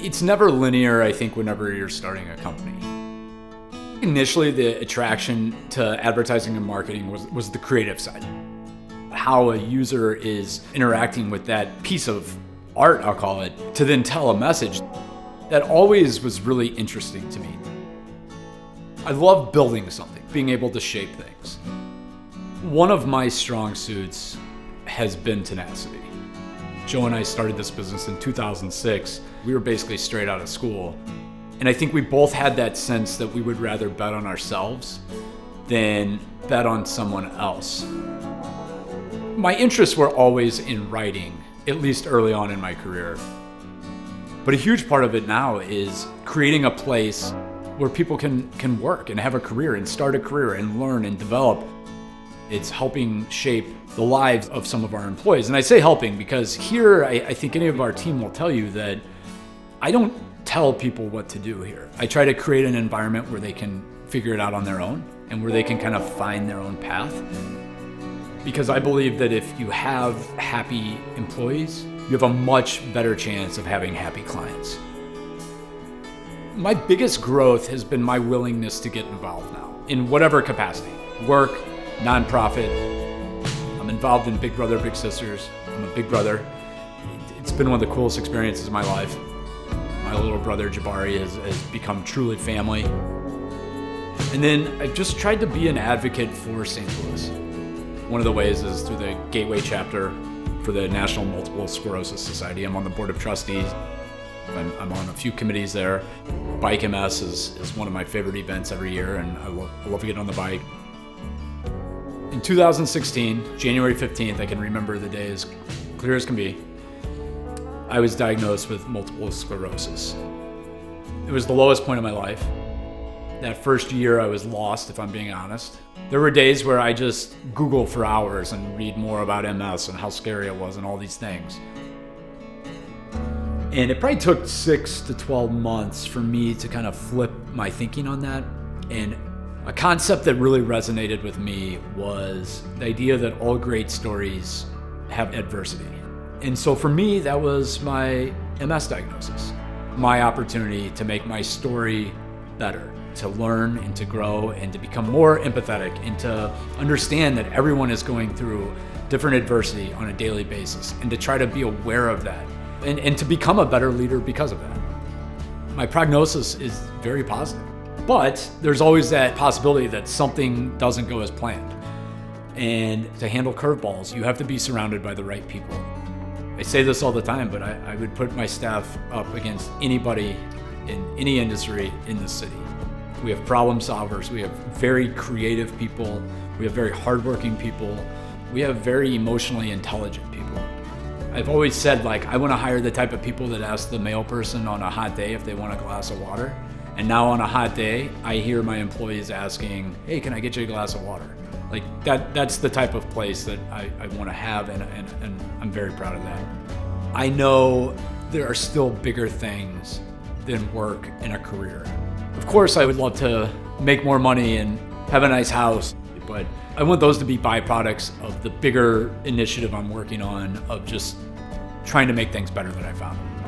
It's never linear, I think, whenever you're starting a company. Initially, the attraction to advertising and marketing was the creative side. How a user is interacting with that piece of art, I'll call it, to then tell a message. That always was really interesting to me. I love building something, being able to shape things. One of my strong suits has been tenacity. Joe and I started this business in 2006. We were basically straight out of school. And I think we both had that sense that we would rather bet on ourselves than bet on someone else. My interests were always in writing, at least early on in my career. But a huge part of it now is creating a place where people can work and have a career and start a career and learn and develop. It's helping shape the lives of some of our employees. And I say helping because here, I think any of our team will tell you that I don't tell people what to do here. I try to create an environment where they can figure it out on their own and where they can kind of find their own path. Because I believe that if you have happy employees, you have a much better chance of having happy clients. My biggest growth has been my willingness to get involved now in whatever capacity. Work, nonprofit. I'm involved in Big Brother, Big Sisters. I'm a big brother. It's been one of the coolest experiences of my life. My little brother Jabari has become truly family. And then I've just tried to be an advocate for St. Louis. One of the ways is through the Gateway chapter for the National Multiple Sclerosis Society. I'm on the board of trustees. I'm on a few committees there. Bike MS is one of my favorite events every year, and I love to get on the bike. In 2016, January 15th, I can remember the day as clear as can be, I was diagnosed with multiple sclerosis. It was the lowest point of my life. That first year I was lost, if I'm being honest. There were days where I just Google for hours and read more about MS and how scary it was and all these things. And it probably took 6 to 12 months for me to kind of flip my thinking on that. And a concept that really resonated with me was the idea that all great stories have adversity. And so for me, that was my MS diagnosis, my opportunity to make my story better, to learn and to grow and to become more empathetic and to understand that everyone is going through different adversity on a daily basis and to try to be aware of that and to become a better leader because of that. My prognosis is very positive, but there's always that possibility that something doesn't go as planned. And to handle curveballs, you have to be surrounded by the right people. I say this all the time, but I would put my staff up against anybody in any industry in this city. We have problem solvers, we have very creative people, we have very hardworking people, we have very emotionally intelligent people. I've always said, I want to hire the type of people that ask the mail person on a hot day if they want a glass of water. And now on a hot day, I hear my employees asking, hey, can I get you a glass of water? That's the type of place that I want to have, and I'm very proud of that. I know there are still bigger things than work in a career. Of course, I would love to make more money and have a nice house, but I want those to be byproducts of the bigger initiative I'm working on of just trying to make things better than I found them.